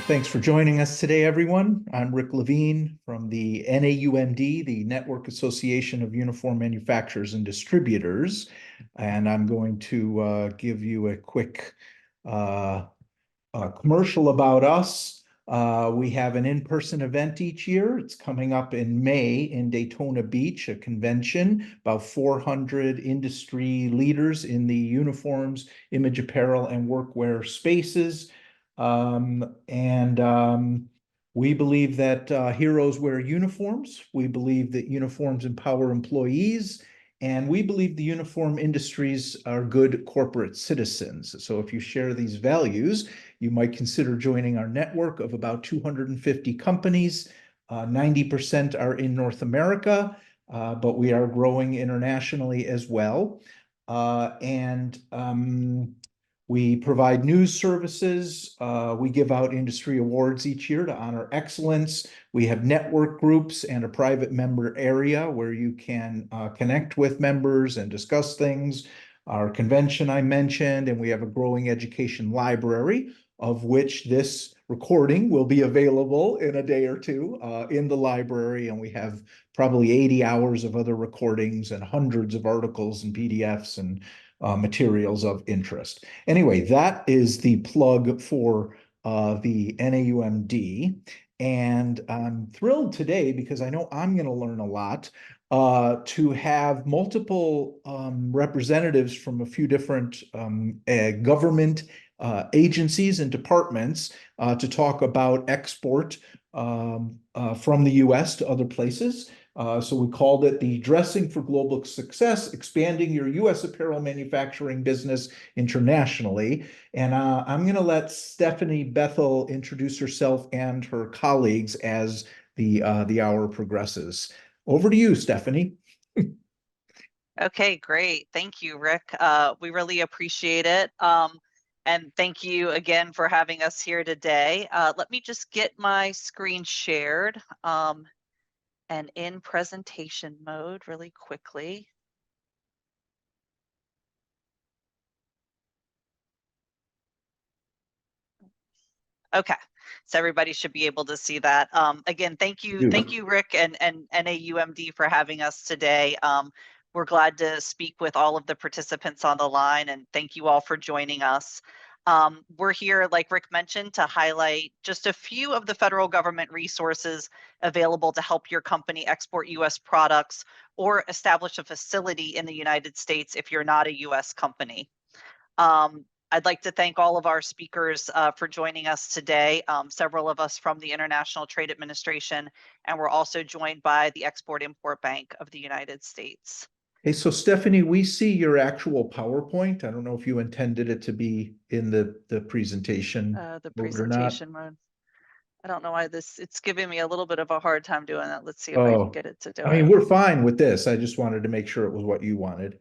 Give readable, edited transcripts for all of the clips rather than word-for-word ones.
Thanks for joining us today, everyone. I'm Rick Levine from the NAUMD, the Network Association of Uniform Manufacturers and Distributors, and I'm going to give you a quick commercial about us. We have an in-person event each year. It's coming up in May in Daytona Beach, a convention, about 400 industry leaders in the uniforms, image apparel, and workwear spaces. We believe that heroes wear uniforms. We believe that uniforms empower employees. And we believe the uniform industries are good corporate citizens. So if you share these values, you might consider joining our network of about 250 companies. 90% are in North America, but we are growing internationally as well. We provide news services. We give out industry awards each year to honor excellence. We have network groups and a private member area where you can connect with members and discuss things. Our convention I mentioned, and we have a growing education library, of which this recording will be available in a day or two in the library. And we have probably 80 hours of other recordings and hundreds of articles and PDFs and materials of interest. Anyway, that is the plug for the NAUMD. And I'm thrilled today because I know I'm going to learn a lot to have multiple representatives from a few different government agencies and departments to talk about export from the U.S. to other places. So we called it the Dressing for Global Success, Expanding Your U.S. Apparel Manufacturing Business Internationally. And I'm going to let Stephanie Bethel introduce herself and her colleagues as the hour progresses. Over to you, Stephanie. Okay, great. Thank you, Rick. We really appreciate it. And thank you again for having us here today. Let me just get my screen shared. And in presentation mode really quickly. Okay, so everybody should be able to see that. Again, thank you, Rick and NAUMD for having us today. We're glad to speak with all of the participants on the line, and thank you all for joining us. We're here, like Rick mentioned, to highlight just a few of the federal government resources available to help your company export U.S. products or establish a facility in the United States if you're not a U.S. company. I'd like to thank all of our speakers for joining us today, several of us from the International Trade Administration, and we're also joined by the Export-Import Bank of the United States. Hey, so Stephanie, we see your actual PowerPoint. I don't know if you intended it to be in the presentation. The presentation mode. I don't know why it's giving me a little bit of a hard time doing that. Let's see if I can get it to do it. I mean, we're fine with this. I just wanted to make sure it was what you wanted.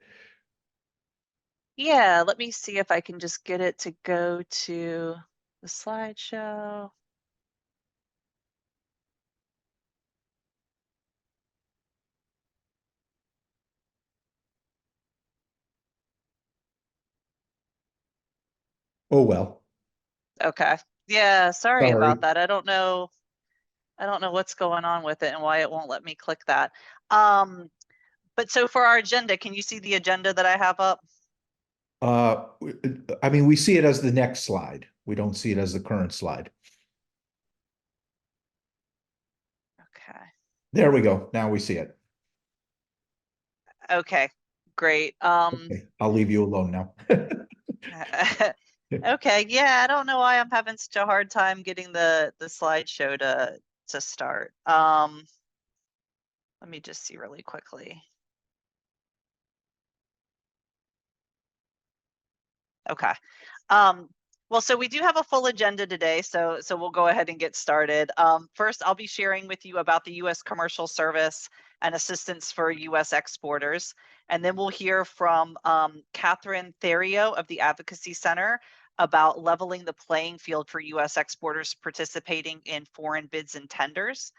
Yeah, let me see if I can just get it to go to the slideshow. Oh, well. Okay. Yeah, sorry about that. I don't know what's going on with it and why it won't let me click that. But so for our agenda, can you see the agenda that I have up? I mean, we see it as the next slide. We don't see it as the current slide. Okay. There we go. Now we see it. Okay, great. Okay, I'll leave you alone now. Okay, yeah, I don't know why I'm having such a hard time getting the slideshow to start. Let me just see really quickly. Okay. Well, so we do have a full agenda today, so we'll go ahead and get started. First, I'll be sharing with you about the U.S. Commercial Service and assistance for U.S. exporters. And then we'll hear from Catherine Theriot of the Advocacy Center about leveling the playing field for U.S. exporters participating in foreign bids and tenders.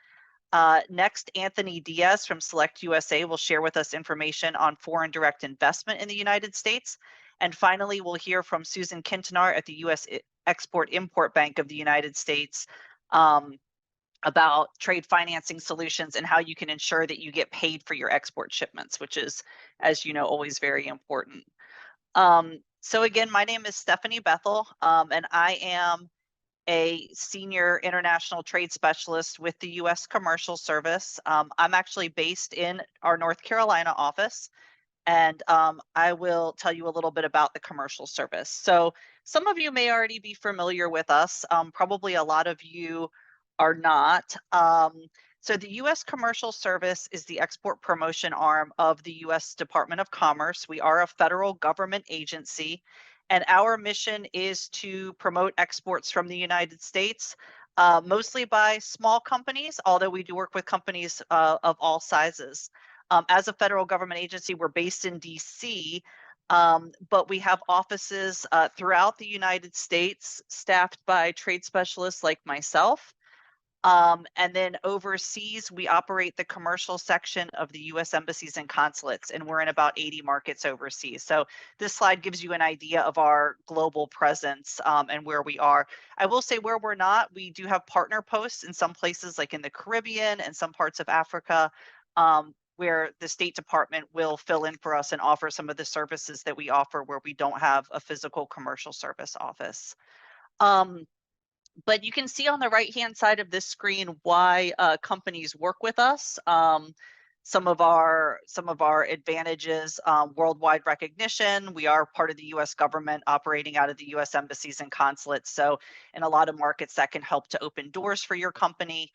Next, Anthony Diaz from Select USA will share with us information on foreign direct investment in the United States. And finally, we'll hear from Susan Kintenar at the U.S. Export-Import Bank of the United States about trade financing solutions and how you can ensure that you get paid for your export shipments, which is, as you know, always very important. So again, my name is Stephanie Bethel, and I am a senior international trade specialist with the U.S. Commercial Service. I'm actually based in our North Carolina office, and I will tell you a little bit about the Commercial Service. So some of you may already be familiar with us. Probably a lot of you are not. So the U.S. Commercial Service is the export promotion arm of the U.S. Department of Commerce. We are a federal government agency, and our mission is to promote exports from the United States, mostly by small companies, although we do work with companies of all sizes. As a federal government agency, we're based in DC, but we have offices throughout the United States, staffed by trade specialists like myself. And then overseas, we operate the commercial section of the U.S. embassies and consulates, and we're in about 80 markets overseas. So this slide gives you an idea of our global presence and where we are. I will say where we're not, we do have partner posts in some places like in the Caribbean and some parts of Africa, where the State Department will fill in for us and offer some of the services that we offer where we don't have a physical commercial service office. But you can see on the right-hand side of this screen why companies work with us. Some of our advantages: worldwide recognition. We are part of the U.S. government, operating out of the U.S. embassies and consulates. So in a lot of markets, that can help to open doors for your company.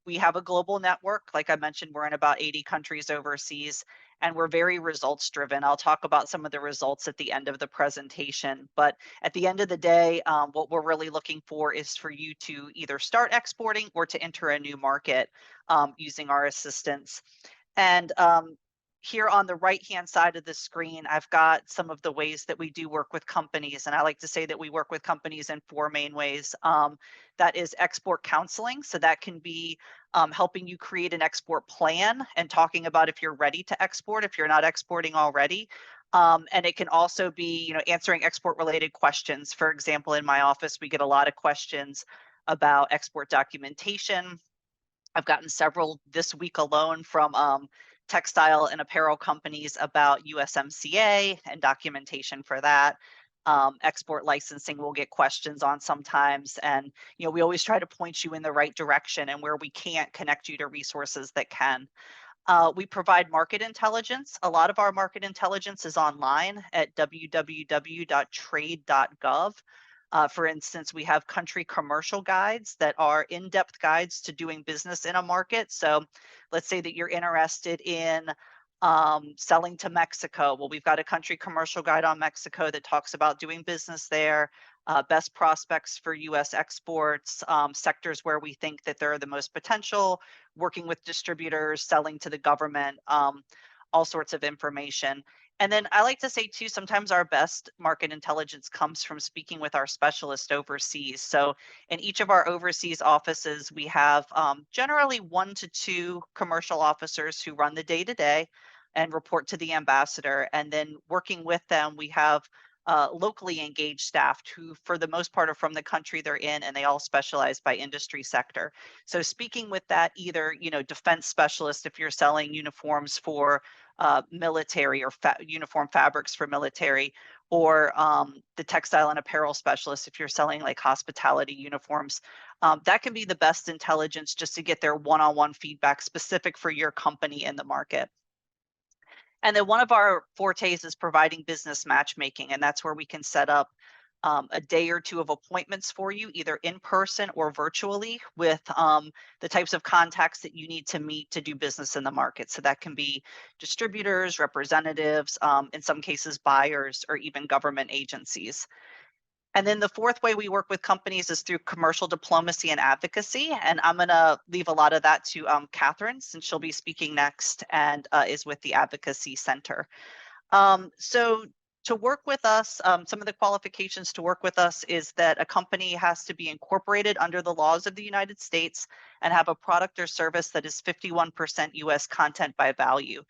We have a global network. Like I mentioned, we're in about 80 countries overseas, and we're very results driven. I'll talk about some of the results at the end of the presentation. But at the end of the day, what we're really looking for is for you to either start exporting or to enter a new market using our assistance. And here on the right-hand side of the screen, I've got some of the ways that we do work with companies. And I like to say that we work with companies in 4 main ways. That is export counseling. So that can be helping you create an export plan and talking about if you're ready to export, if you're not exporting already. And it can also be, answering export related questions. For example, in my office, we get a lot of questions about export documentation. I've gotten several this week alone from textile and apparel companies about USMCA and documentation for that. Export licensing we'll get questions on sometimes, and we always try to point you in the right direction, and where we can't, connect you to resources that can. We provide market intelligence. A lot of our market intelligence is online at www.trade.gov. For instance, we have country commercial guides that are in-depth guides to doing business in a market. So let's say that you're interested in selling to Mexico. Well, we've got a country commercial guide on Mexico that talks about doing business there, best prospects for U.S. exports, sectors where we think that there are the most potential, working with distributors, selling to the government, all sorts of information. And then I like to say too, sometimes our best market intelligence comes from speaking with our specialists overseas. So in each of our overseas offices, we have generally 1 to 2 commercial officers who run the day-to-day and report to the ambassador. And then working with them, we have locally engaged staff who, for the most part, are from the country they're in, and they all specialize by industry sector. So speaking with that, either defense specialist if you're selling uniforms for military, or uniform fabrics for military, or the textile and apparel specialist if you're selling like hospitality uniforms. That can be the best intelligence just to get their one-on-one feedback specific for your company in the market. And then one of our fortes is providing business matchmaking, and that's where we can set up a day or 2 of appointments for you, either in person or virtually, with the types of contacts that you need to meet to do business in the market. So that can be distributors, representatives, in some cases buyers, or even government agencies. And then the 4th way we work with companies is through commercial diplomacy and advocacy. And I'm going to leave a lot of that to Catherine, since she'll be speaking next and is with the Advocacy Center. So to work with us, some of the qualifications to work with us is that a company has to be incorporated under the laws of the United States and have a product or service that is 51% US content by value.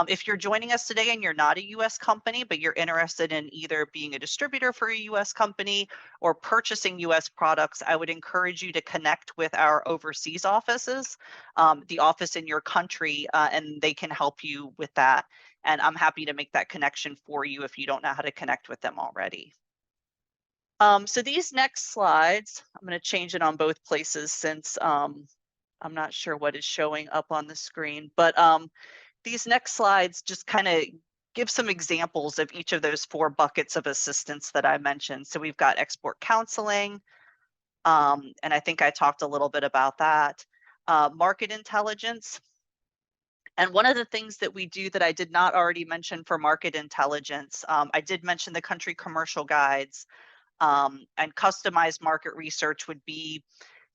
If you're joining us today and you're not a US company, but you're interested in either being a distributor for a US company or purchasing US products, I would encourage you to connect with our overseas offices, the office in your country, and they can help you with that. And I'm happy to make that connection for you if you don't know how to connect with them already. So these next slides, I'm going to change it on both places since I'm not sure what is showing up on the screen, but these next slides just kind of give some examples of each of those 4 buckets of assistance that I mentioned. So we've got export counseling, and I think I talked a little bit about that. Market intelligence. And one of the things that we do that I did not already mention for market intelligence, I did mention the country commercial guides, and customized market research would be,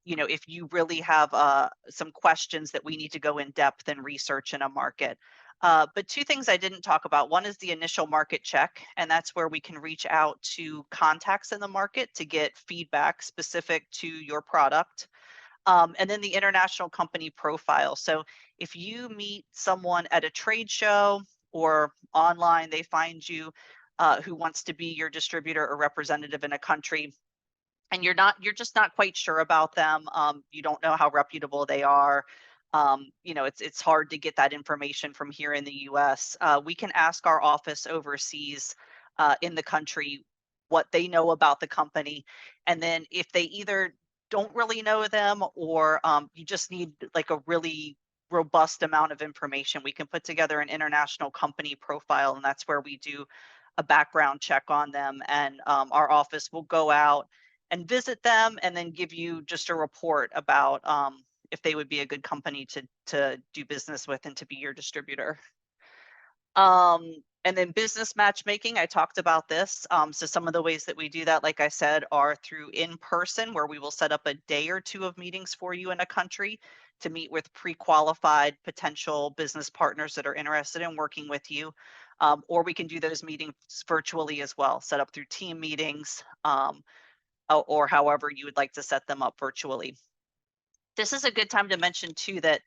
if you really have some questions that we need to go in depth and research in a market. But 2 things I didn't talk about. One is the initial market check, and that's where we can reach out to contacts in the market to get feedback specific to your product. And then the international company profile. So if you meet someone at a trade show or online, they find you who wants to be your distributor or representative in a country, and you're just not quite sure about them. You don't know how reputable they are. It's hard to get that information from here in the U.S. We can ask our office overseas in the country what they know about the company, and then if they either don't really know them or you just need like a really robust amount of information, we can put together an international company profile, and that's where we do a background check on them, and our office will go out and visit them and then give you just a report about if they would be a good company to do business with and to be your distributor. And then business matchmaking, I talked about this. So some of the ways that we do that, like I said, are through in person, where we will set up a day or 2 of meetings for you in a country to meet with pre-qualified potential business partners that are interested in working with you. Or we can do those meetings virtually as well, set up through team meetings, or however you would like to set them up virtually. This is a good time to mention too that,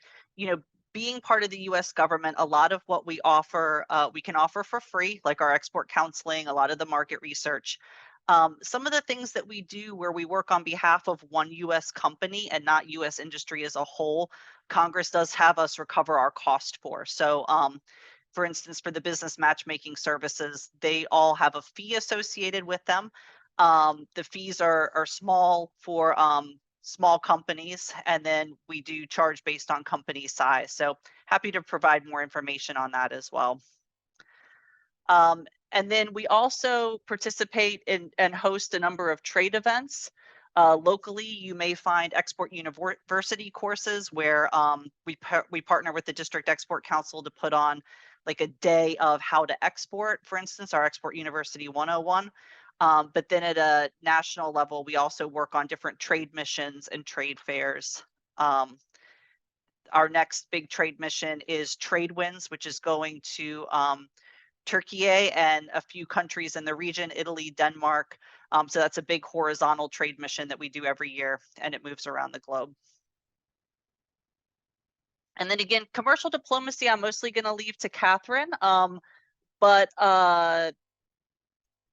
being part of the U.S. government, a lot of what we offer, we can offer for free, like our export counseling, a lot of the market research. Some of the things that we do where we work on behalf of one U.S. company and not U.S. industry as a whole, Congress does have us recover our cost for. So, for instance, for the business matchmaking services, they all have a fee associated with them. The fees are small for small companies, and then we do charge based on company size. So happy to provide more information on that as well. And then we also participate in and host a number of trade events. Locally, you may find export university courses where we partner with the District Export Council to put on like a day of how to export, for instance, our Export University 101. But then at a national level, we also work on different trade missions and trade fairs. Our next big trade mission is Trade Winds, which is going to Turkey and a few countries in the region, Italy, Denmark. So that's a big horizontal trade mission that we do every year, and it moves around the globe. And then again, commercial diplomacy, I'm mostly going to leave to Catherine.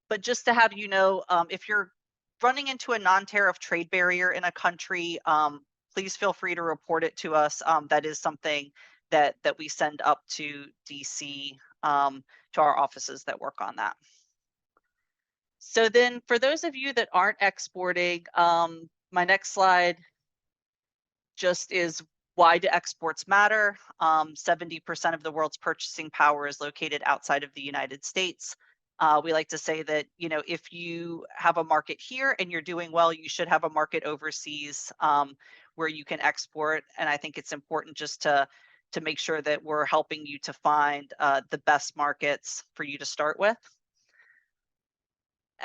But just to have you know, if you're running into a non-tariff trade barrier in a country, please feel free to report it to us. That is something that we send up to DC, to our offices that work on that. So then for those of you that aren't exporting, my next slide just is why do exports matter? 70% of the world's purchasing power is located outside of the United States. We like to say that, if you have a market here and you're doing well, you should have a market overseas where you can export. And I think it's important just to make sure that we're helping you to find the best markets for you to start with.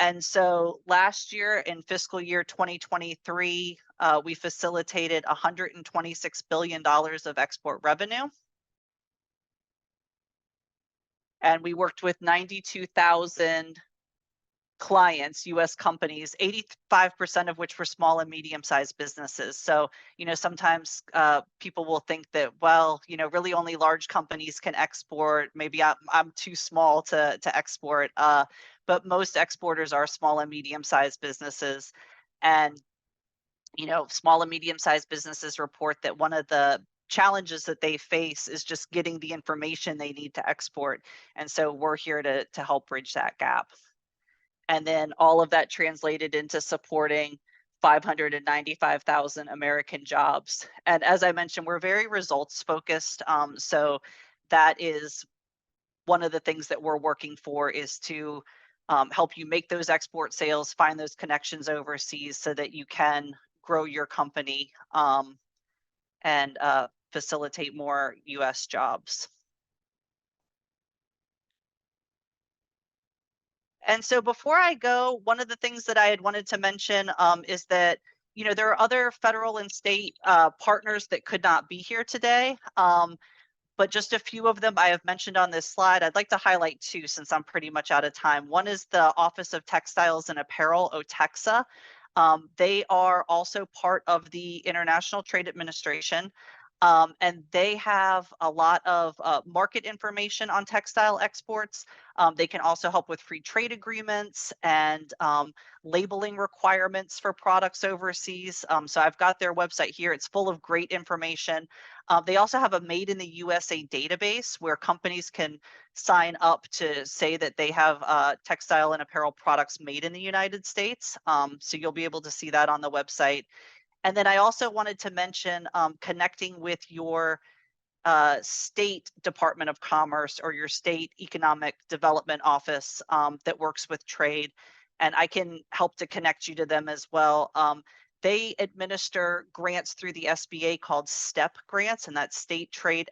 And so last year in fiscal year 2023, we facilitated $126 billion of export revenue. and we worked with 92,000 clients, U.S. companies, 85% of which were small and medium-sized businesses. So, sometimes people will think that, well, really only large companies can export. Maybe I'm too small to export, but most exporters are small and medium-sized businesses. And, small and medium-sized businesses report that one of the challenges that they face is just getting the information they need to export. And so we're here to help bridge that gap. And then all of that translated into supporting 595,000 American jobs. And as I mentioned, we're very results focused. So that is one of the things that we're working for, is to help you make those export sales, find those connections overseas so that you can grow your company and facilitate more U.S. jobs. And so before I go, one of the things that I had wanted to mention is that, there are other federal and state partners that could not be here today, but just a few of them I have mentioned on this slide. I'd like to highlight two since I'm pretty much out of time. One is the Office of Textiles and Apparel, OTEXA. They are also part of the International Trade Administration. And they have a lot of market information on textile exports. They can also help with free trade agreements and labeling requirements for products overseas. So I've got their website here. It's full of great information. They also have a Made in the USA database where companies can sign up to say that they have textile and apparel products made in the United States. So you'll be able to see that on the website. And then I also wanted to mention connecting with your state Department of Commerce or your state Economic Development Office that works with trade. And I can help to connect you to them as well. They administer grants through the SBA called STEP grants, and that's State Trade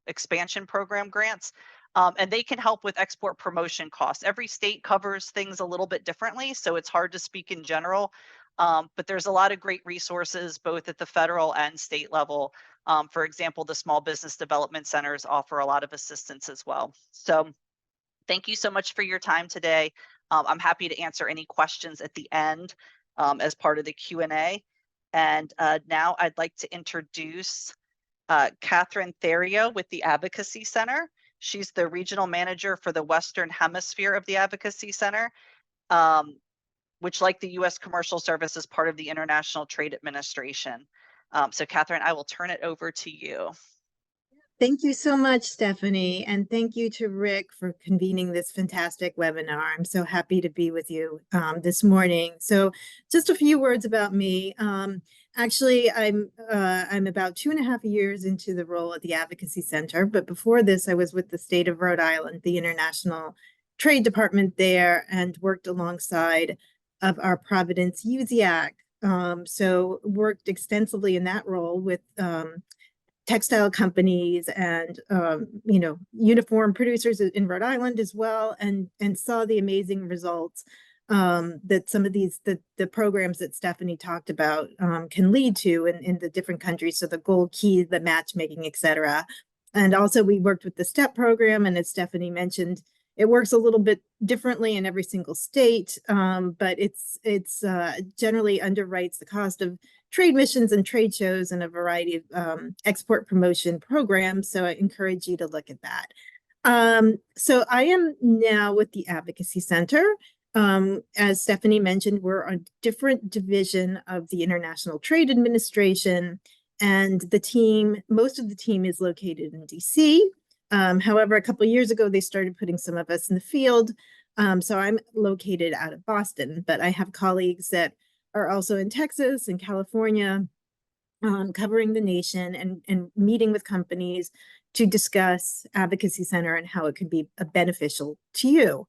Expansion Program grants. And they can help with export promotion costs. Every state covers things a little bit differently, so it's hard to speak in general. But there's a lot of great resources both at the federal and state level. For example, the Small Business Development Centers offer a lot of assistance as well. So thank you so much for your time today. I'm happy to answer any questions at the end as part of the Q&A. And now I'd like to introduce Catherine Therio with the Advocacy Center. She's the regional manager for the Western Hemisphere of the Advocacy Center, which, like the U.S. Commercial Service, is part of the International Trade Administration. So Catherine, I will turn it over to you. Thank you so much, Stephanie. And thank you to Rick for convening this fantastic webinar. I'm so happy to be with you this morning. So just a few words about me. Actually, I'm about 2.5 years into the role at the Advocacy Center. But before this, I was with the state of Rhode Island, the International Trade Department there, and worked alongside of our Providence USIAC. So worked extensively in that role with textile companies and uniform producers in Rhode Island as well, and saw the amazing results that some of these the programs that Stephanie talked about can lead to in the different countries. So the gold key, the matchmaking, etc. And also we worked with the STEP program, and as Stephanie mentioned, it works a little bit differently in every single state, but it's generally underwrites the cost of trade missions and trade shows and a variety of export promotion programs. So I encourage you to look at that. So I am now with the Advocacy Center. As Stephanie mentioned, we're a different division of the International Trade Administration, and most of the team is located in DC. However, a couple of years ago, they started putting some of us in the field. So I'm located out of Boston, but I have colleagues that are also in Texas and California, covering the nation and meeting with companies to discuss Advocacy Center and how it could be beneficial to you.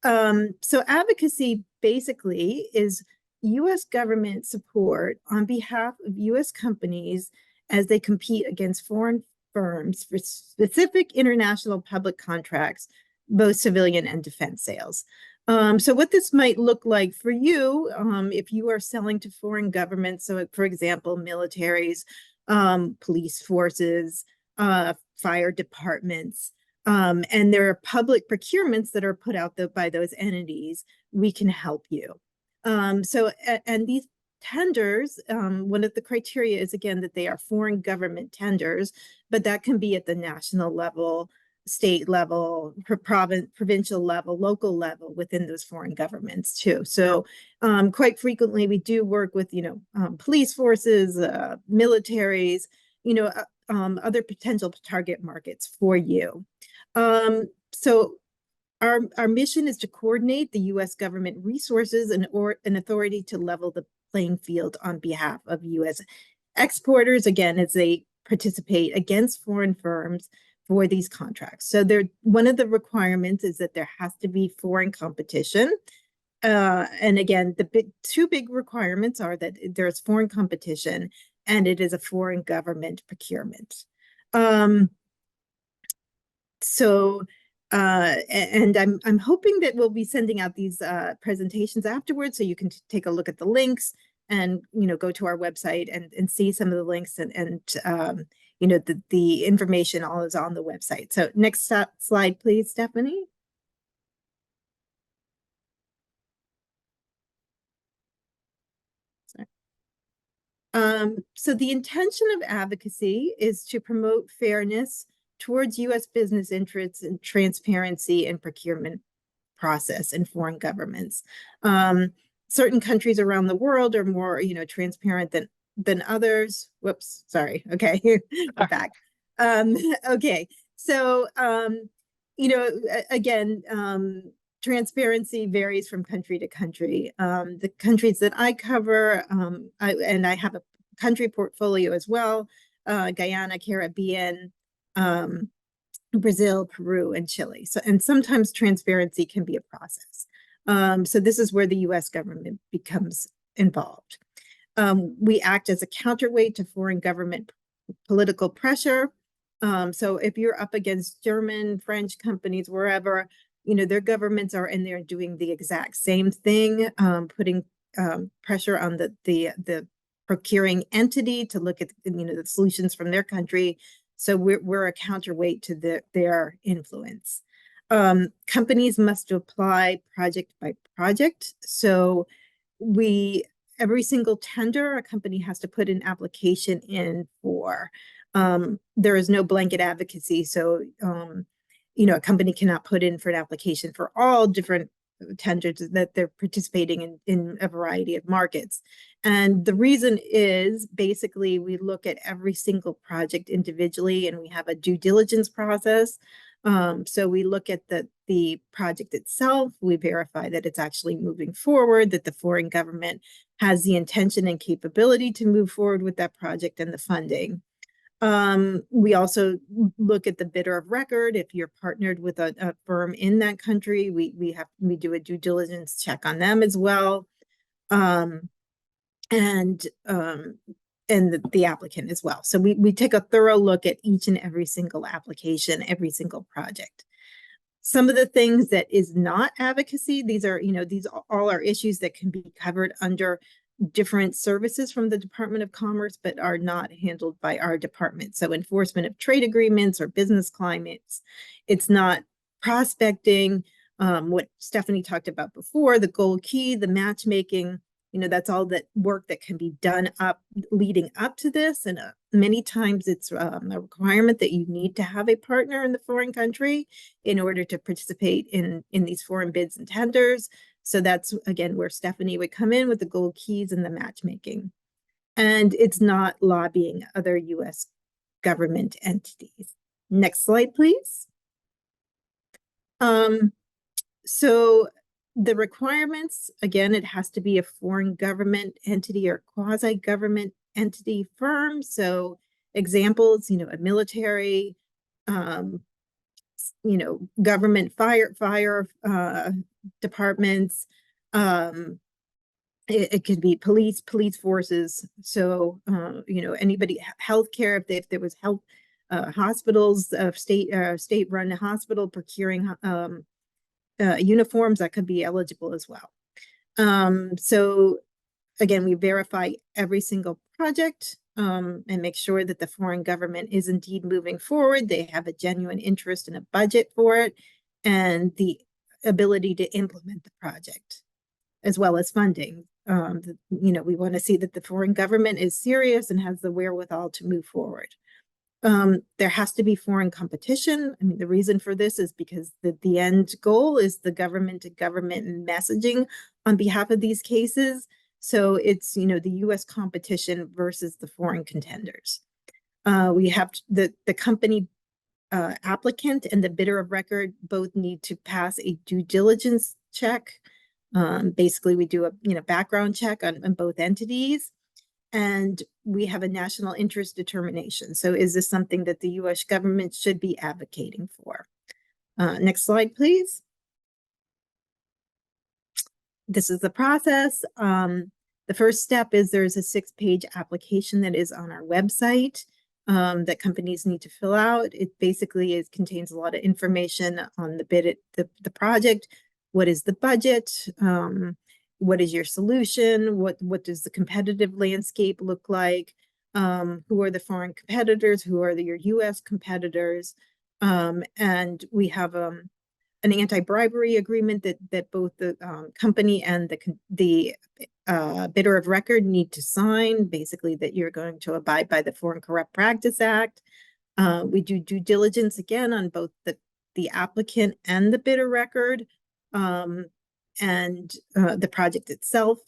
So advocacy basically is U.S. government support on behalf of U.S. companies as they compete against foreign firms for specific international public contracts, both civilian and defense sales. So what this might look like for you, if you are selling to foreign governments, so for example, militaries, police forces, fire departments, and there are public procurements that are put out by those entities, we can help you. And these tenders, one of the criteria is, again, that they are foreign government tenders, but that can be at the national level, state level, provincial level, local level within those foreign governments too. So quite frequently we do work with, police forces, militaries, other potential target markets for you. So our mission is to coordinate the U.S. government resources and an authority to level the playing field on behalf of U.S. exporters, again, as they participate against foreign firms for these contracts. So one of the requirements is that there has to be foreign competition. And again, the two big requirements are that there's foreign competition and it is a foreign government procurement. And I'm hoping that we'll be sending out these presentations afterwards, so you can take a look at the links and go to our website and see some of the links and the information all is on the website. So next slide, please, Stephanie. So the intention of advocacy is to promote fairness towards U.S. business interests and transparency in procurement process in foreign governments. Certain countries around the world are more, transparent than others. Whoops, sorry. Okay, we're back. Okay, so again, transparency varies from country to country. The countries that I cover, I have a country portfolio as well, Guyana, Caribbean, Brazil, Peru, and Chile. And sometimes transparency can be a process. So this is where the U.S. government becomes involved. We act as a counterweight to foreign government political pressure. So if you're up against German, French companies, wherever, their governments are in there doing the exact same thing, putting pressure on the procuring entity to look at the solutions from their country. So we're a counterweight to their influence. Companies must apply project by project. So every single tender, a company has to put an application in for. There is no blanket advocacy. So, a company cannot put in for an application for all different tenders that they're participating in a variety of markets. And the reason is basically we look at every single project individually and we have a due diligence process. So we look at the project itself, we verify that it's actually moving forward, that the foreign government has the intention and capability to move forward with that project and the funding. We also look at the bidder of record. If you're partnered with a firm in that country, we do a due diligence check on them as well. And the applicant as well. So we take a thorough look at each and every single application, every single project. Some of the things that is not advocacy, these all are issues that can be covered under different services from the Department of Commerce, but are not handled by our department. So enforcement of trade agreements or business climates. It's not prospecting, what Stephanie talked about before, the gold key, the matchmaking, that's all that work that can be done leading up to this. And many times it's a requirement that you need to have a partner in the foreign country in order to participate in these foreign bids and tenders. So that's, again, where Stephanie would come in with the gold keys and the matchmaking. And it's not lobbying other U.S. government entities. Next slide, please. So the requirements, again, it has to be a foreign government entity or quasi-government entity firm. So examples, a military, government fire departments. It could be police forces. So, anybody, healthcare, if there was health, hospitals, state-run hospital procuring uniforms, that could be eligible as well. So again, we verify every single project. and make sure that the foreign government is indeed moving forward. They have a genuine interest and a budget for it, and the ability to implement the project, as well as funding. We want to see that the foreign government is serious and has the wherewithal to move forward. There has to be foreign competition. I mean, the reason for this is because the end goal is the government-to-government messaging on behalf of these cases. So it's, the U.S. competition versus the foreign contenders. We have the company applicant and the bidder of record both need to pass a due diligence check. Basically, we do a background check on both entities. And we have a national interest determination. So is this something that the U.S. government should be advocating for? Next slide, please. This is the process. The first step is there's a 6-page application that is on our website that companies need to fill out. It basically contains a lot of information on the project. What is the budget? What is your solution? What does the competitive landscape look like? Who are the foreign competitors? Who are your U.S. competitors? And we have an anti-bribery agreement that both the company and the bidder of record need to sign, basically that you're going to abide by the Foreign Corrupt Practice Act. We do due diligence again on both the applicant and the bidder record. And the project itself.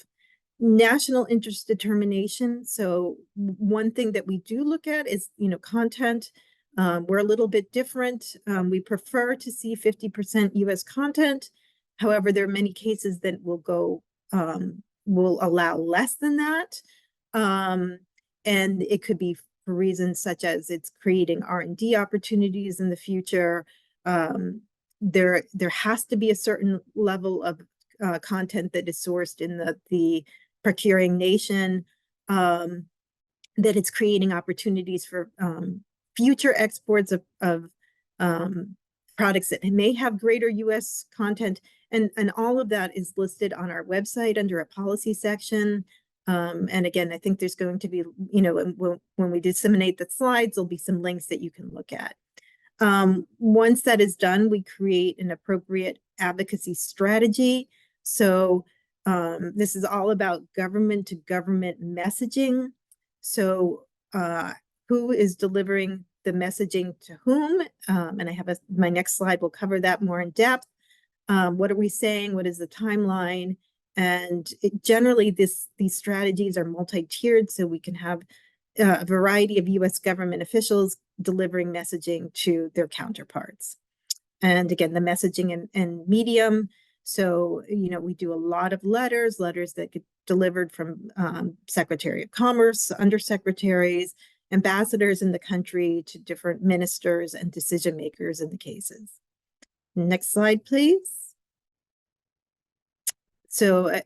National interest determination. So one thing that we do look at is, content. We're a little bit different. We prefer to see 50% U.S. content. However, there are many cases that will allow less than that. And it could be for reasons such as it's creating R&D opportunities in the future. There has to be a certain level of content that is sourced in the procuring nation, that it's creating opportunities for future exports of products that may have greater U.S. content. And all of that is listed on our website under a policy section. And again, I think there's going to be, when we disseminate the slides, there'll be some links that you can look at. Once that is done, we create an appropriate advocacy strategy. So this is all about government-to-government messaging. So who is delivering the messaging to whom? And I have my next slide will cover that more in depth. What are we saying? What is the timeline? And generally, these strategies are multi-tiered, so we can have a variety of U.S. government officials delivering messaging to their counterparts. And again, the messaging and medium. So, we do a lot of letters that get delivered from Secretary of Commerce, undersecretaries, ambassadors in the country to different ministers and decision makers in the cases. Next slide, please. So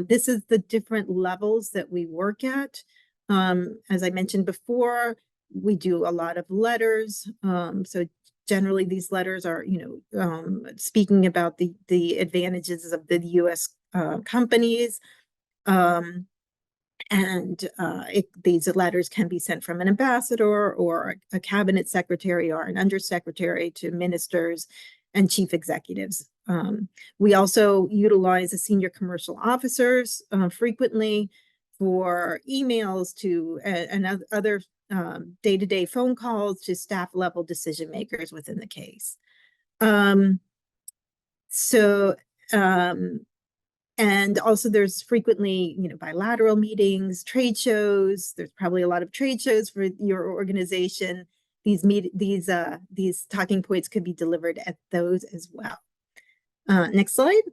this is the different levels that we work at. As I mentioned before, we do a lot of letters. So generally these letters are, speaking about the advantages of the U.S. Companies. These letters can be sent from an ambassador or a cabinet secretary or an undersecretary to ministers and chief executives. We also utilize the senior commercial officers frequently for emails and other day-to-day phone calls to staff level decision makers within the case. And also there's frequently, bilateral meetings, trade shows. There's probably a lot of trade shows for your organization. These talking points could be delivered at those as well. Next slide.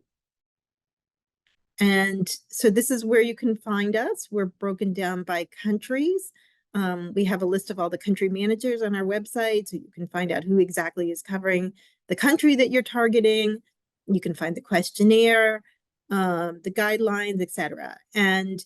And so this is where you can find us. We're broken down by countries. We have a list of all the country managers on our website, so you can find out who exactly is covering the country that you're targeting. You can find the questionnaire, the guidelines, etc. And,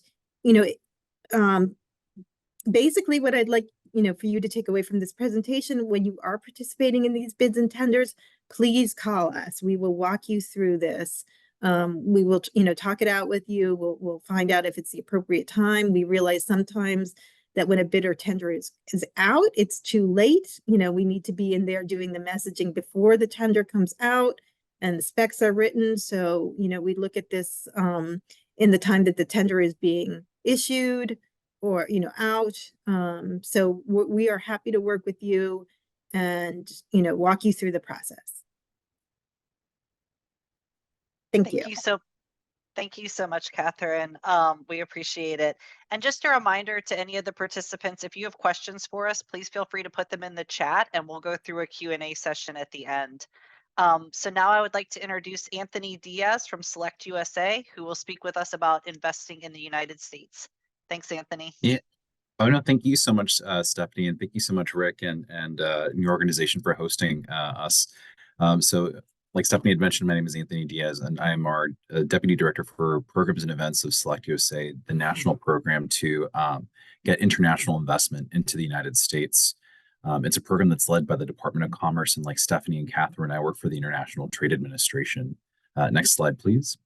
basically what I'd like, for you to take away from this presentation, when you are participating in these bids and tenders, please call us. We will walk you through this. We will, talk it out with you. We'll find out if it's the appropriate time. We realize sometimes that when a bid or tender is out, it's too late. We need to be in there doing the messaging before the tender comes out and the specs are written. So, we look at this in the time that the tender is being issued or, out. So we are happy to work with you and, walk you through the process. Thank you. Thank you so much, Catherine. We appreciate it. And just a reminder to any of the participants, if you have questions for us, please feel free to put them in the chat and we'll go through a Q&A session at the end. So now I would like to introduce Anthony Diaz from Select USA, who will speak with us about investing in the United States. Thanks, Anthony. Yeah. Oh, no, thank you so much, Stephanie, and thank you so much, Rick, and your organization for hosting us. So, like Stephanie had mentioned, my name is Anthony Diaz, and I am our Deputy Director for Programs and Events of Select USA, the national program to get international investment into the United States. It's a program that's led by the Department of Commerce, and like Stephanie and Catherine, I work for the International Trade Administration. Next slide, please.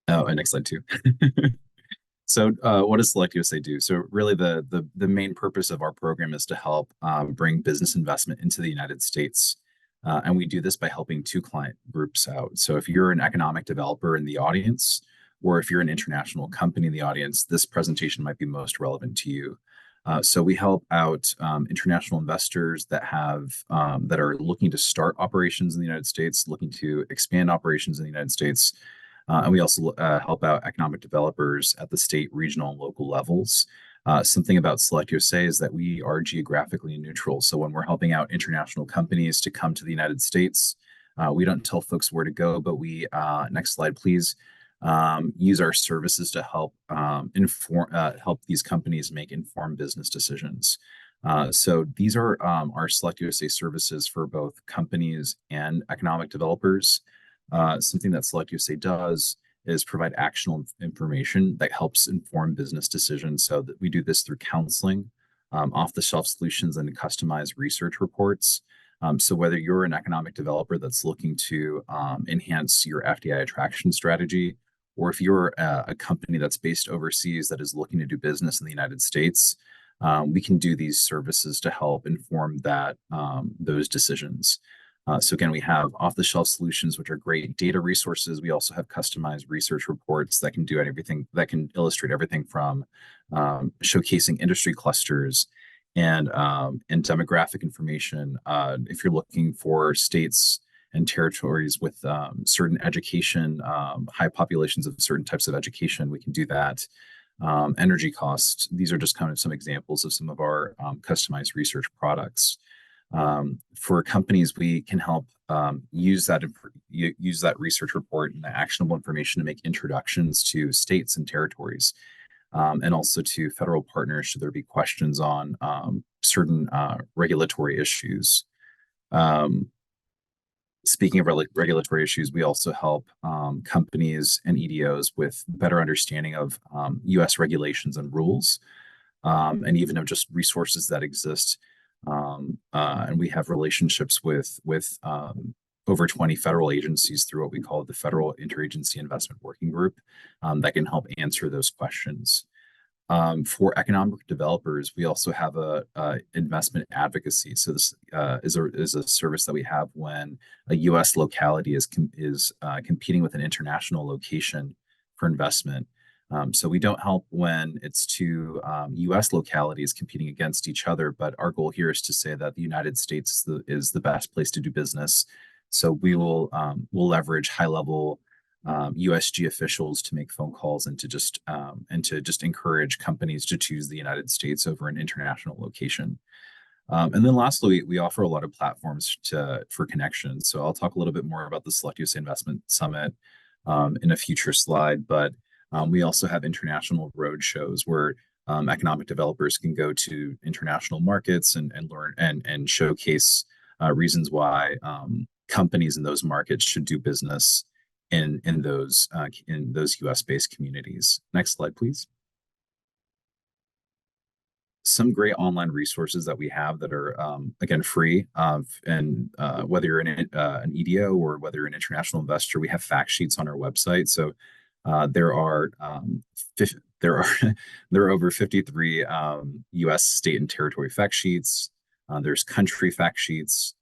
Oh, and next slide too. So what does Select USA do? So really the main purpose of our program is to help bring business investment into the United States. And we do this by helping two client groups out. So if you're an economic developer in the audience, or if you're an international company in the audience, this presentation might be most relevant to you. So we help out international investors that are looking to start operations in the United States, looking to expand operations in the United States. And we also help out economic developers at the state, regional, and local levels. Something about Select USA is that we are geographically neutral. So when we're helping out international companies to come to the United States, we don't tell folks where to go, but we, next slide, please, use our services to help help these companies make informed business decisions. So these are our Select USA services for both companies and economic developers. Something that Select USA does is provide actionable information that helps inform business decisions. So that we do this through counseling, off-the-shelf solutions, and customized research reports. So whether you're an economic developer that's looking to enhance your FDI attraction strategy, or if you're a company that's based overseas that is looking to do business in the United States, we can do these services to help inform those decisions. So again, we have off-the-shelf solutions, which are great data resources. We also have customized research reports that can do everything, that can illustrate everything from showcasing industry clusters and demographic information. If you're looking for states and territories with certain education, high populations of certain types of education, we can do that. Energy costs, these are just kind of some examples of some of our customized research products. For companies, we can help use that research report and the actionable information to make introductions to states and territories, and also to federal partners should there be questions on certain regulatory issues. Speaking of regulatory issues, we also help companies and EDOs with better understanding of U.S. regulations and rules, and even of just resources that exist. And we have relationships with over 20 federal agencies through what we call the Federal Interagency Investment Working Group that can help answer those questions. For economic developers, we also have a investment advocacy. So this is a service that we have when a U.S. locality is competing with an international location for investment. So we don't help when it's two U.S. localities competing against each other, but our goal here is to say that the United States is the best place to do business. So we'll leverage high-level USG officials to make phone calls and to just encourage companies to choose the United States over an international location. And then lastly, we offer a lot of platforms for connections. So I'll talk a little bit more about the Select USA Investment Summit in a future slide, but we also have international road shows where economic developers can go to international markets and learn and showcase reasons why companies in those markets should do business in those US-based communities. Next slide, please. Some great online resources that we have that are again free, and whether you're an EDO or whether you're an international investor, we have fact sheets on our website. So there are There are there are over 53 U.S. state and territory fact sheets. There's country fact sheets.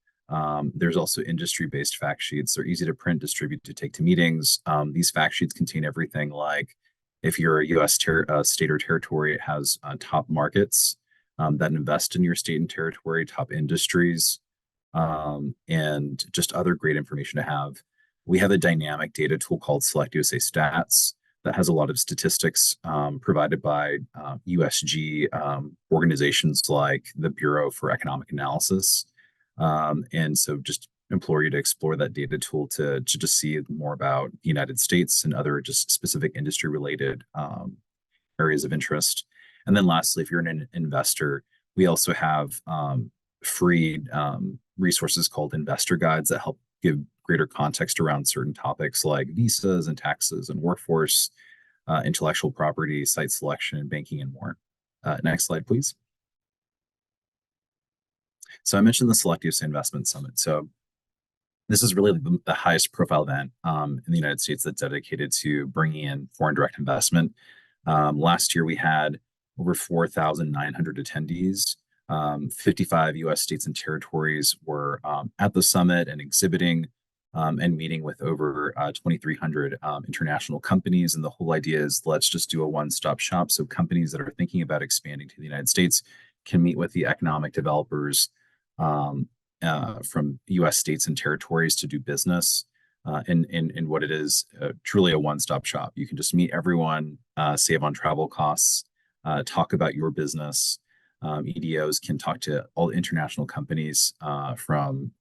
There's also industry-based fact sheets. They're easy to print, distribute, to take to meetings. These fact sheets contain everything like if you're a U.S. state or territory, it has top markets that invest in your state and territory, top industries, and just other great information to have. We have a dynamic data tool called Select USA Stats that has a lot of statistics provided by USG organizations like the Bureau for Economic Analysis. And so just implore you to explore that data tool to just see more about the United States and other just specific industry related areas of interest. And then lastly, if you're an investor, we also have free resources called investor guides that help give greater context around certain topics like visas and taxes and workforce, intellectual property, site selection, banking, and more. Next slide, please. So I mentioned the Select USA Investment Summit. So this is really the highest profile event in the United States that's dedicated to bringing in foreign direct investment. Last year, we had over 4,900 attendees. 55 U.S. states and territories were at the summit and exhibiting and meeting with over 2,300 international companies. And the whole idea is let's just do a one-stop shop. So companies that are thinking about expanding to the United States can meet with the economic developers from U.S. states and territories to do business in what it is truly a one-stop shop. You can just meet everyone, save on travel costs, talk about your business. EDOs can talk to all international companies from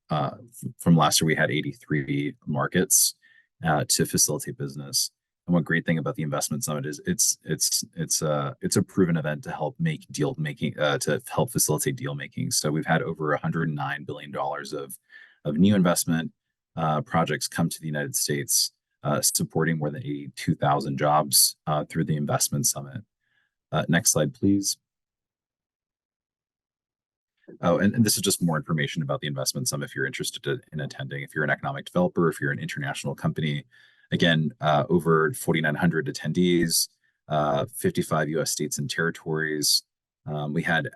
last year. We had 83 markets to facilitate business. And one great thing about the investment summit is it's a proven event to help make deal making to help facilitate deal making. So we've had over $109 billion of new investment projects come to the United States, supporting more than 82,000 jobs through the investment summit. Next slide, please. Oh, and this is just more information about the investment summit if you're interested in attending. If you're an economic developer, if you're an international company, again, over 4,900 attendees, 55 U.S. states and territories. We had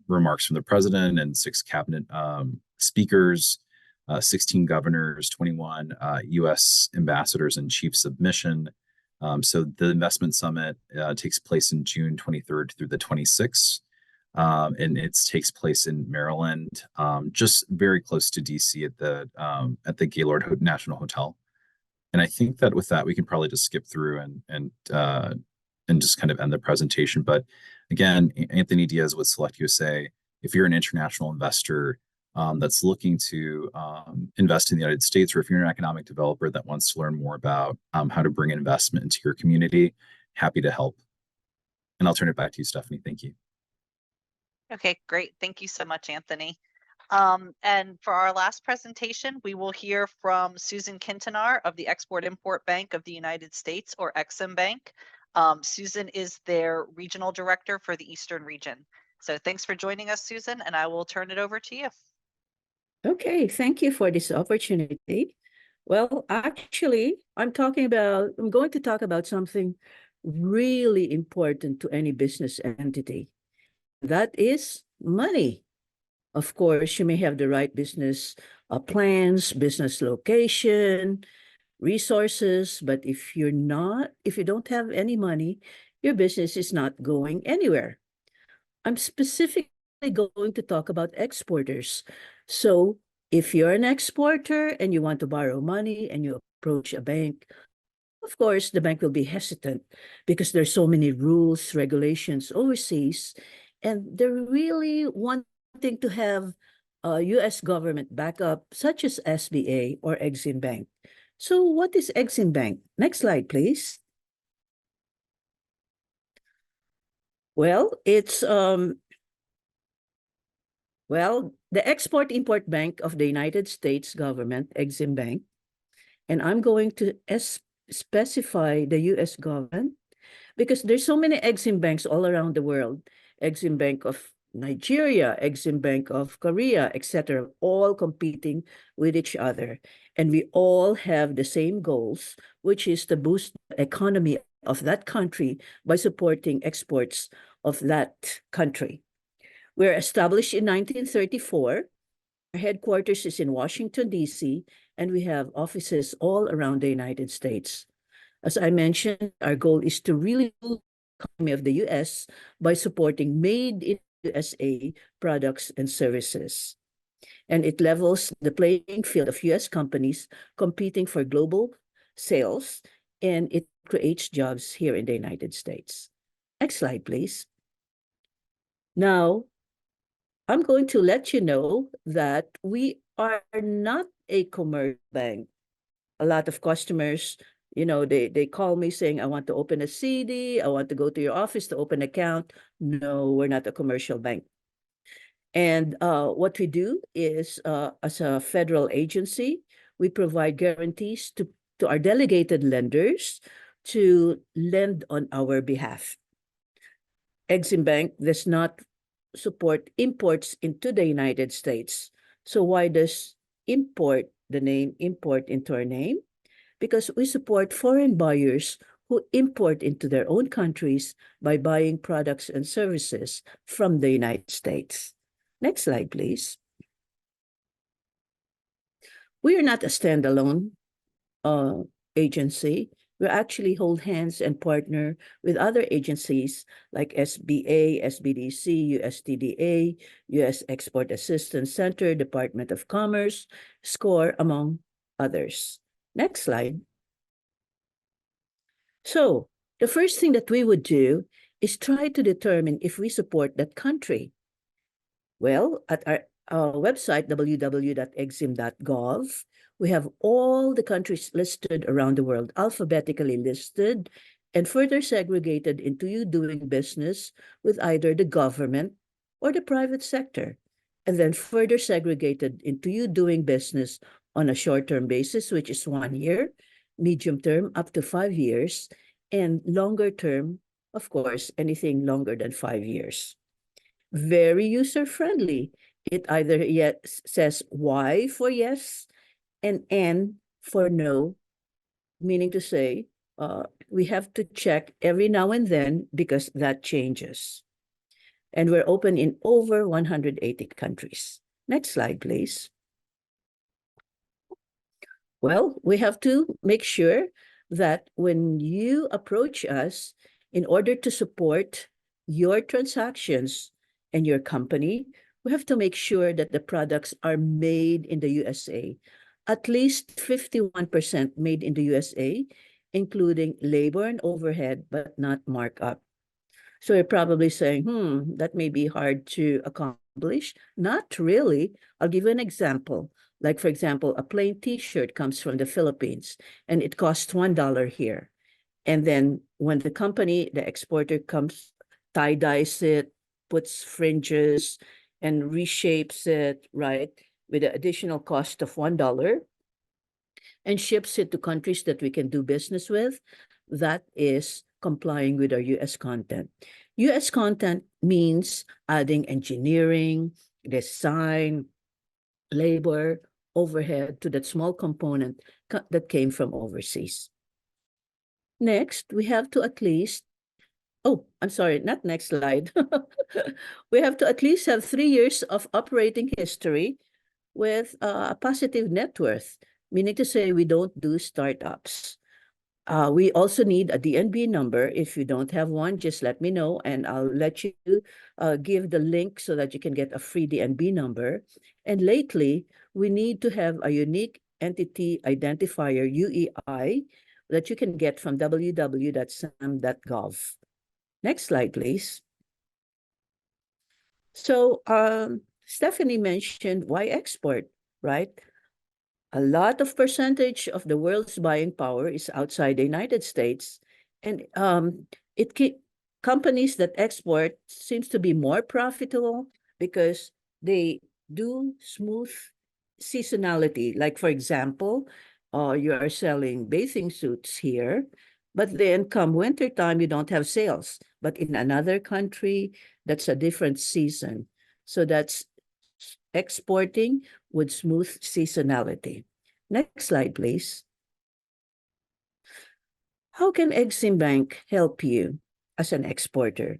remarks from the president and 6 cabinet speakers, 16 governors, 21 U.S. ambassadors and chiefs of mission. So the investment summit takes place in June 23rd through the 26th. And it takes place in Maryland, just very close to DC at the Gaylord National Hotel. And I think that with that, we can probably just skip through and just kind of end the presentation. But again, Anthony Diaz with Select USA, if you're an international investor that's looking to invest in the United States, or if you're an economic developer that wants to learn more about how to bring investment into your community, happy to help. And I'll turn it back to you, Stephanie. Thank you. Okay, great. Thank you so much, Anthony. And for our last presentation, we will hear from Susan Kintanar of the Export-Import Bank of the United States, or Exim Bank. Susan is their regional director for the Eastern region. So thanks for joining us, Susan, and I will turn it over to you. Okay, thank you for this opportunity. Well, actually, I'm going to talk about something really important to any business entity. That is money. Of course, you may have the right business plans, business location, resources, but if you don't have any money, your business is not going anywhere. I'm specifically going to talk about exporters. So if you're an exporter and you want to borrow money and you approach a bank, of course, the bank will be hesitant because there's so many rules, regulations overseas, and they're really wanting to have a U.S. government backup, such as SBA or Exim Bank. So what is Exim Bank? Next slide, please. Well, it's the Export-Import Bank of the United States government, Exim Bank. And I'm going to specify the U.S. government because there's so many Exim banks all around the world. Exim Bank of Nigeria, Exim Bank of Korea, etc., all competing with each other. And we all have the same goals, which is to boost the economy of that country by supporting exports of that country. We're established in 1934. Our headquarters is in Washington, D.C., and we have offices all around the United States. As I mentioned, our goal is to really move the economy of the U.S. by supporting made in USA products and services. And it levels the playing field of U.S. companies competing for global sales, and it creates jobs here in the United States. Next slide, please. Now, I'm going to let you know that we are not a commercial bank. A lot of customers, they call me saying, I want to open a CD, I want to go to your office to open an account. No, we're not a commercial bank. And what we do is, as a federal agency, we provide guarantees to our delegated lenders to lend on our behalf. Exim Bank does not support imports into the United States. So why does the name import into our name? Because we support foreign buyers who import into their own countries by buying products and services from the United States. Next slide, please. We are not a standalone agency. We actually hold hands and partner with other agencies like SBA, SBDC, USTDA, U.S. Export Assistance Center, Department of Commerce, SCORE, among others. Next slide. So the first thing that we would do is try to determine if we support that country. Well, at our website, www.exim.gov, we have all the countries listed around the world, alphabetically listed, and further segregated into you doing business with either the government or the private sector, and then further segregated into you doing business on a short-term basis, which is 1 year, medium term up to 5 years, and longer term, of course, anything longer than 5 years. Very user-friendly. It either says Y for yes and N for no, meaning to say we have to check every now and then because that changes. And we're open in over 180 countries. Next slide, please. Well, we have to make sure that when you approach us in order to support your transactions and your company, we have to make sure that the products are made in the USA, at least 51% made in the USA, including labor and overhead, but not markup. So you're probably saying, that may be hard to accomplish. Not really. I'll give you an example. Like, for example, a plain T-shirt comes from the Philippines and it costs $1 here. And then when the company, the exporter comes, tie-dyes it, puts fringes and reshapes it, right, with the additional cost of $1 and ships it to countries that we can do business with, that is complying with our U.S. content. U.S. content means adding engineering, design, labor, overhead to that small component that came from overseas. Next, we have to at least, I'm sorry, not next slide. We have to at least have 3 years of operating history with a positive net worth, meaning to say we don't do startups. We also need a DNB number. If you don't have one, just let me know and I'll let you give the link so that you can get a free DNB number. And lately, we need to have a unique entity identifier, UEI, that you can get from www.sam.gov. Next slide, please. So Stephanie mentioned why export, right? A lot of percentage of the world's buying power is outside the United States, and companies that export seems to be more profitable because they do smooth seasonality. Like, for example, you are selling bathing suits here, but then come wintertime, you don't have sales. But in another country, that's a different season. So that's exporting with smooth seasonality. Next slide, please. how can Exim Bank help you as an exporter?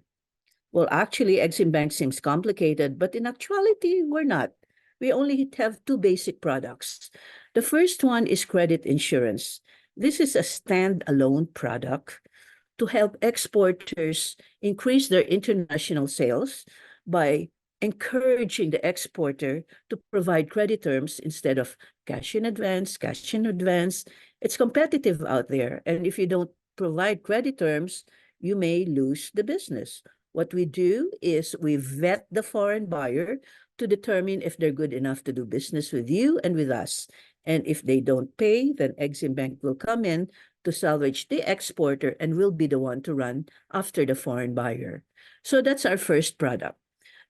Well, actually, Exim Bank seems complicated, but in actuality, we're not. We only have two basic products. The first one is credit insurance. This is a standalone product to help exporters increase their international sales by encouraging the exporter to provide credit terms instead of cash in advance, cash in advance. It's competitive out there. And if you don't provide credit terms, you may lose the business. What we do is we vet the foreign buyer to determine if they're good enough to do business with you and with us. And if they don't pay, then Exim Bank will come in to salvage the exporter and will be the one to run after the foreign buyer. So that's our first product.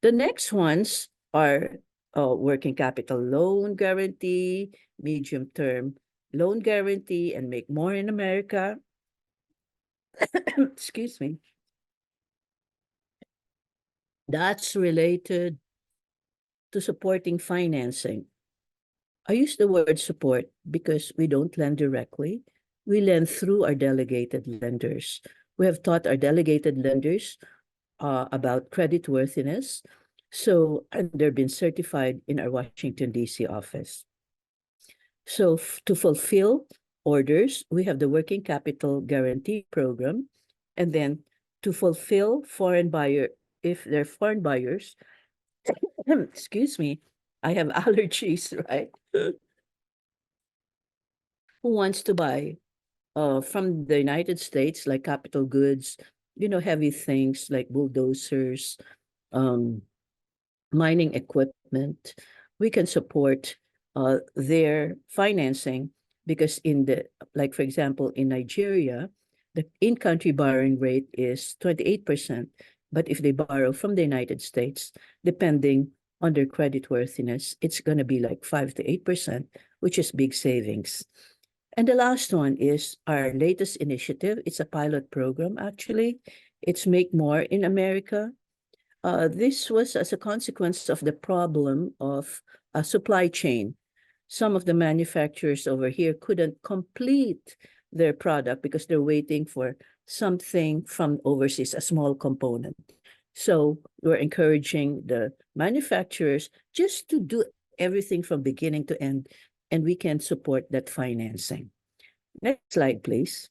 The next ones are working capital loan guarantee, medium-term loan guarantee, and Make More in America. Excuse me. That's related to supporting financing. I use the word support because we don't lend directly. We lend through our delegated lenders. We have taught our delegated lenders about creditworthiness. So, and they've been certified in our Washington, D.C. office. So to fulfill orders, we have the working capital guarantee program. And then to fulfill foreign buyer, if they're foreign buyers, excuse me, I have allergies, right? Who wants to buy from the United States, like capital goods, heavy things like bulldozers, mining equipment, we can support their financing because for example, in Nigeria, the in-country borrowing rate is 28%. But if they borrow from the United States, depending on their creditworthiness, it's going to be like 5 to 8%, which is big savings. And the last one is our latest initiative. It's a pilot program, actually. It's Make More in America. This was as a consequence of the problem of a supply chain. Some of the manufacturers over here couldn't complete their product because they're waiting for something from overseas, a small component. So we're encouraging the manufacturers just to do everything from beginning to end, and we can support that financing. Next slide, please.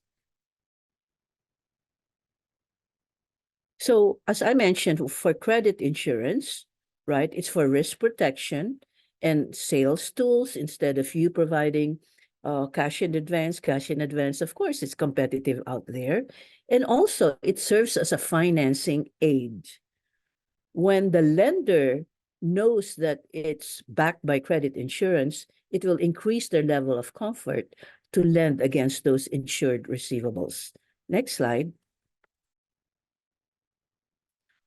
So as I mentioned, for credit insurance, right, it's for risk protection and sales tools instead of you providing cash in advance. Cash in advance, of course, it's competitive out there. And also, it serves as a financing aid. When the lender knows that it's backed by credit insurance, it will increase their level of comfort to lend against those insured receivables. Next slide.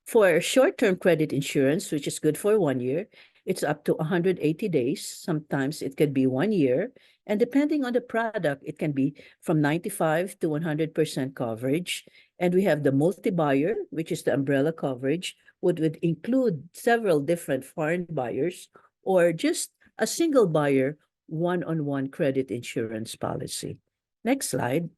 For short-term credit insurance, which is good for 1 year, it's up to 180 days. Sometimes it can be 1 year. And depending on the product, it can be from 95 to 100% coverage. And we have the multi-buyer, which is the umbrella coverage, would include several different foreign buyers or just a single buyer, one-on-one credit insurance policy. Next slide.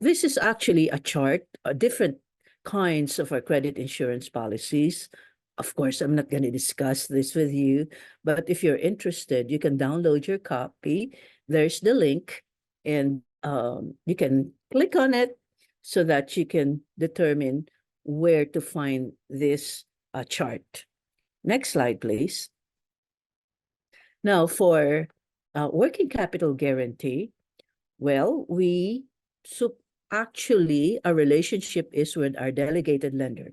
This is actually a chart, different kinds of our credit insurance policies. Of course, I'm not going to discuss this with you, but if you're interested, you can download your copy. There's the link, and you can click on it so that you can determine where to find this chart. Next slide, please. Now, for working capital guarantee, well, actually, our relationship is with our delegated lender.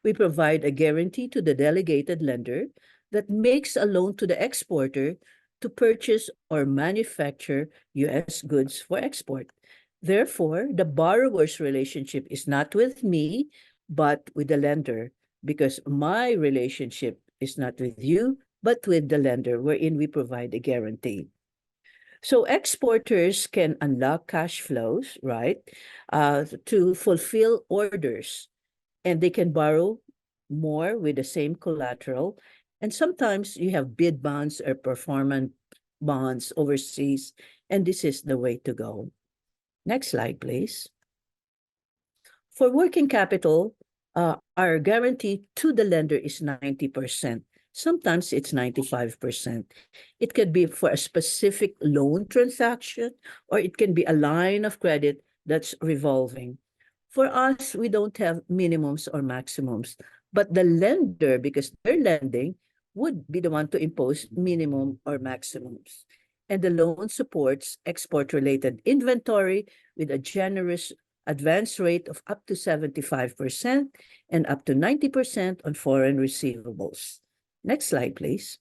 We provide a guarantee to the delegated lender that makes a loan to the exporter to purchase or manufacture U.S. goods for export. Therefore, the borrower's relationship is not with me, but with the lender, because my relationship is not with you, but with the lender, wherein we provide a guarantee. So exporters can unlock cash flows, right, to fulfill orders, and they can borrow more with the same collateral. And sometimes you have bid bonds or performance bonds overseas, and this is the way to go. Next slide, please. For working capital, our guarantee to the lender is 90%. Sometimes it's 95%. It could be for a specific loan transaction, or it can be a line of credit that's revolving. For us, we don't have minimums or maximums, but the lender, because they're lending, would be the one to impose minimum or maximums. And the loan supports export-related inventory with a generous advance rate of up to 75% and up to 90% on foreign receivables. Next slide, please.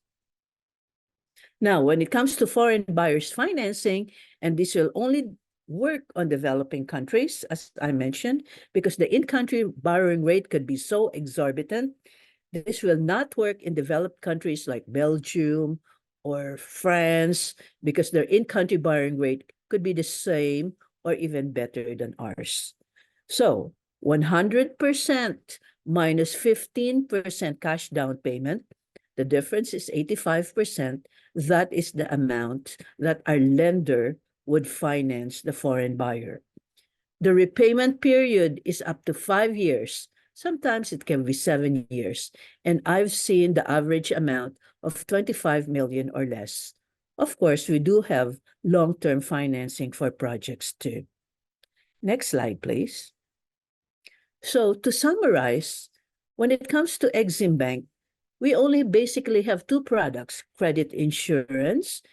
Now, when it comes to foreign buyers financing, and this will only work on developing countries, as I mentioned, because the in-country borrowing rate could be so exorbitant. This will not work in developed countries like Belgium or France, because their in-country borrowing rate could be the same or even better than ours. So 100% minus 15% cash down payment, the difference is 85%. That is the amount that our lender would finance the foreign buyer. The repayment period is up to 5 years. Sometimes it can be 7 years. And I've seen the average amount of 25 million or less. Of course, we do have long-term financing for projects too. Next slide, please. So to summarize, when it comes to Exim Bank, we only basically have 2 products, credit insurance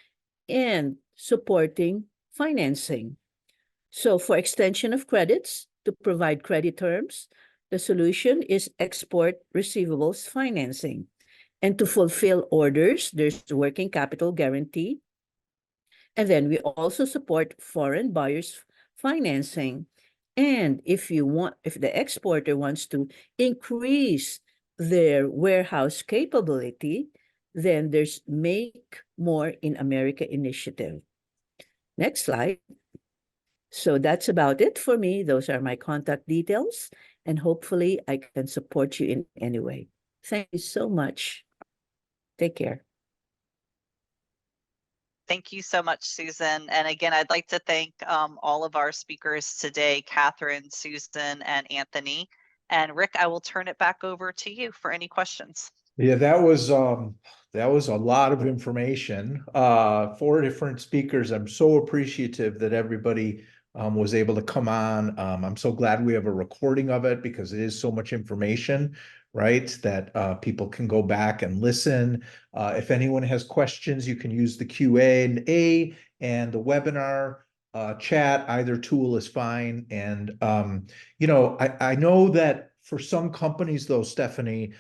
and supporting financing. So for extension of credits, to provide credit terms, the solution is export receivables financing. And to fulfill orders, there's working capital guarantee. And then we also support foreign buyers financing. And if the exporter wants to increase their warehouse capability, then there's Make More in America initiative. Next slide. So that's about it for me. Those are my contact details, and hopefully I can support you in any way. Thank you so much. Take care. Thank you so much, Susan. And again, I'd like to thank all of our speakers today, Catherine, Susan, and Anthony. And Rick, I will turn it back over to you for any questions. Yeah, that was a lot of information. 4 different speakers. I'm so appreciative that everybody was able to come on. I'm so glad we have a recording of it, because it is so much information, right? That people can go back and listen. If anyone has questions, you can use the Q&A and the webinar chat. Either tool is fine. And I know that for some companies, though, Stephanie,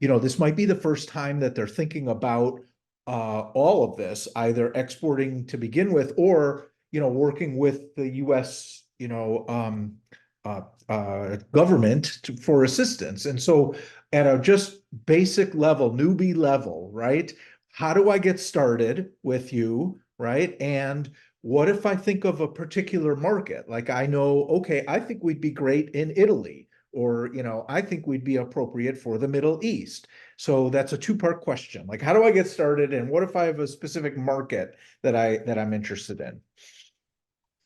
this might be the first time that they're thinking about all of this, either exporting to begin with, or working with the U.S. Government for assistance. And so, at a just basic level, newbie level, right? How do I get started with you, right? And what if I think of a particular market? Like, I know, okay, I think we'd be great in Italy. Or, I think we'd be appropriate for the Middle East. So that's a 2-part question. Like, how do I get started? And what if I have a specific market that I'm interested in?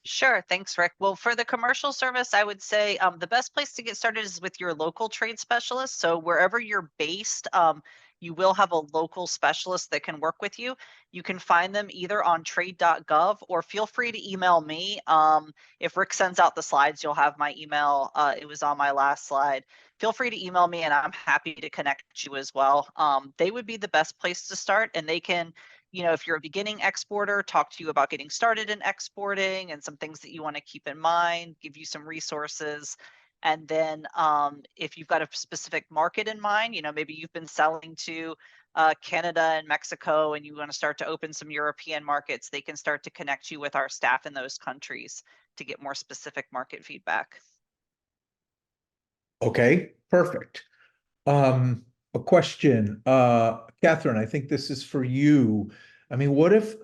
Sure. Thanks, Rick. Well, for the commercial service, I would say the best place to get started is with your local trade specialist. So wherever you're based, you will have a local specialist that can work with you. You can find them either on trade.gov, or feel free to email me. If Rick sends out the slides, you'll have my email. It was on my last slide. Feel free to email me, and I'm happy to connect you as well. They would be the best place to start, and they can, if you're a beginning exporter, talk to you about getting started in exporting and some things that you want to keep in mind, give you some resources. And then if you've got a specific market in mind, maybe you've been selling to Canada and Mexico, and you want to start to open some European markets, they can start to connect you with our staff in those countries to get more specific market feedback. Okay, perfect. A question, Catherine, I think this is for you. What if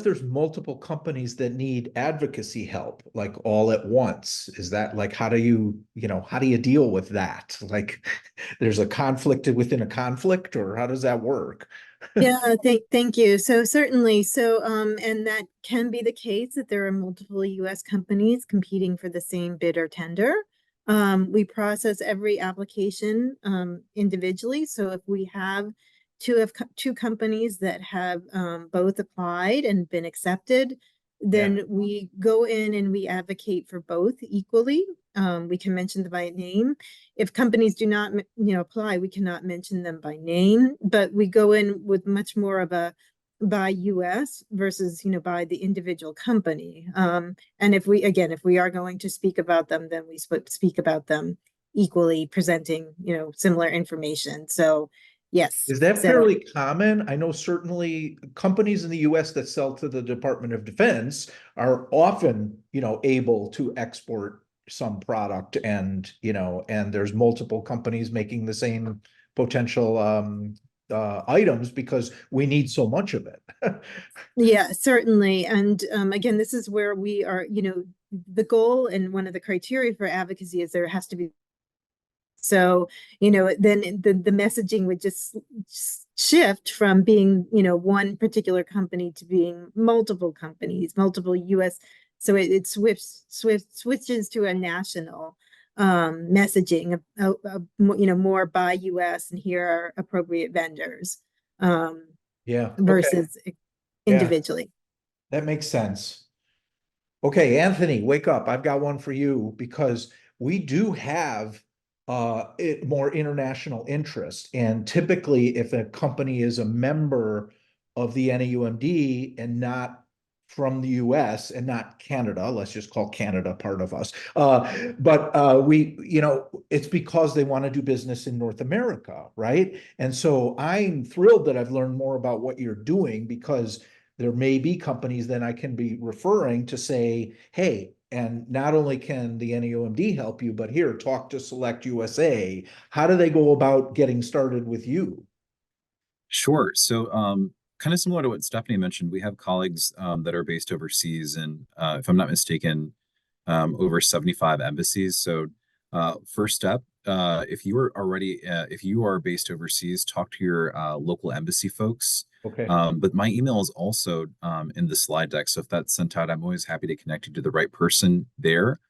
there's multiple companies that need advocacy help, like all at once? Is that like, how do you deal with that? Like, there's a conflict within a conflict, or how does that work? Yeah, thank you. So certainly, and that can be the case that there are multiple U.S. companies competing for the same bid or tender. We process every application individually. So if we have two companies that have both applied and been accepted, then we go in and we advocate for both equally. We can mention them by name. If companies do not, apply, we cannot mention them by name, but we go in with much more of a by U.S. versus, by the individual company. And if we are going to speak about them, then we speak about them equally, presenting, similar information. So yes. Is that So fairly common? I know certainly companies in the US that sell to the Department of Defense are often, able to export some product and there's multiple companies making the same potential items because we need so much of it. yeah, certainly. And again, this is where we are, the goal and one of the criteria for advocacy is there has to be. So, then the messaging would just shift from being, one particular company to being multiple companies, multiple US. So it switches to a national messaging, more by US and here are appropriate vendors Yeah. Okay. versus Yeah, individually. that makes sense. Okay, Anthony, wake up. I've got one for you because we do have more international interest. And typically, if a company is a member of the NAUMD and not from the US and not Canada, let's just call Canada part of us. But it's because they want to do business in North America, right? And so I'm thrilled that I've learned more about what you're doing because there may be companies that I can be referring to say, hey, and not only can the NAUMD help you, but here, talk to Select USA. How do they go about getting started with you? Sure. So, kind of similar to what Stephanie mentioned, we have colleagues that are based overseas, and if I'm not mistaken, over 75 embassies. So, first step, if you are based overseas, talk to your local embassy folks. Okay. But my email is also in the slide deck. So if that's sent out, I'm always happy to connect you to the right person there.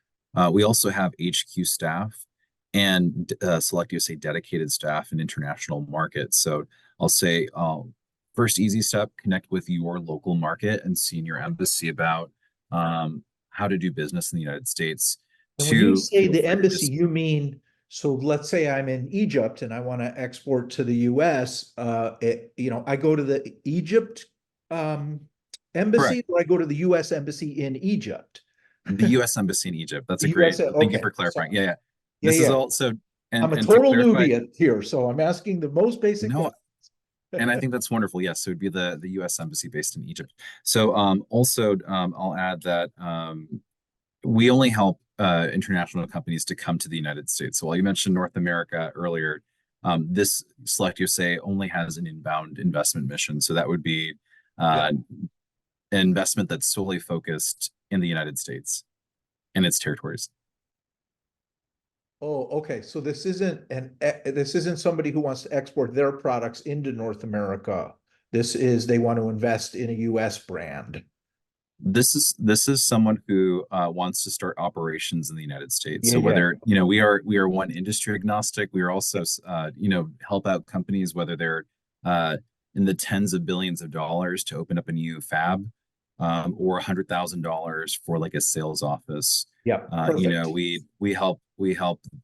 We also have HQ staff and Select USA dedicated staff in international markets. So I'll say, first easy step, connect with your local market and see in your embassy about how to do business in the United States. And when you say Feel the free to embassy, you mean, so let's say I'm in Egypt and I want to export to the US, I go to the Egypt correct. embassy or I go to the US embassy in Egypt? The U.S. Embassy in Egypt. That's a The great. US, Thank you okay. for clarifying. Yeah, yeah. Yeah, This is yeah. also I'm a and to total clarify, newbie here, so I'm asking the most basic no, questions. and I think that's wonderful. Yes, so it would be the U.S. Embassy based in Egypt. So also I'll add that we only help international companies to come to the United States. So while you mentioned North America earlier, this Select USA only has an inbound investment mission. So that would be an investment that's solely focused in the United States and its territories. Oh, okay. So this isn't somebody who wants to export their products into North America. This is they want to invest in a US brand. This is someone who wants to start operations in the United States. Yeah, So yeah. whether we are one industry agnostic, we are also help out companies whether they're in the tens of billions of dollars to open up a new fab, or $100,000 for like a sales office. Yeah, perfect. We help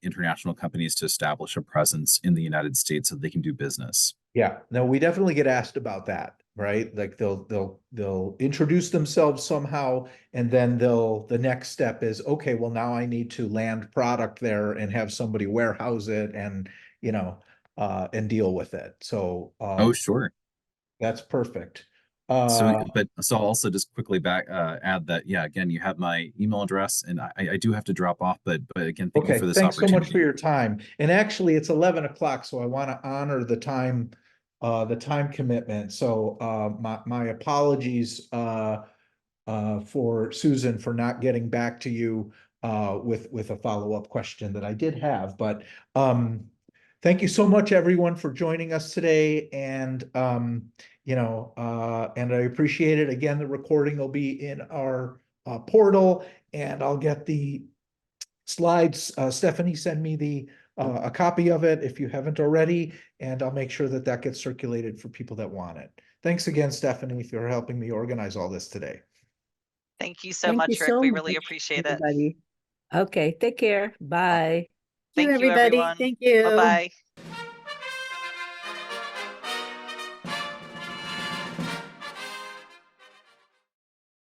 international companies to establish a presence in the United States so they can do business. Yeah, no, we definitely get asked about that, right? Like they'll introduce themselves somehow, and then the next step is, okay, well now I need to land product there and have somebody warehouse it and and deal with it. So Oh, sure. that's perfect. So, I'll also just quickly add that, yeah, again, you have my email address, and I do have to drop off, but again, thank you for Okay, this thanks so much for opportunity. your time. And actually, it's 11 o'clock, so I want to honor the time commitment. So my apologies for Susan for not getting back to you with a follow-up question that I did have. But Thank you so much, everyone, for joining us today. And, and I appreciate it. Again, the recording will be in our portal, and I'll get the slides. Stephanie, send me a copy of it if you haven't already, and I'll make sure that that gets circulated for people that want it. Thanks again, Stephanie, for helping me organize all this today. Thank you so Thank much, you Rick. so We really much, appreciate it. everybody. Okay, take care. Bye. Thank you, Thank you, everybody. everyone. Thank you. Bye-bye.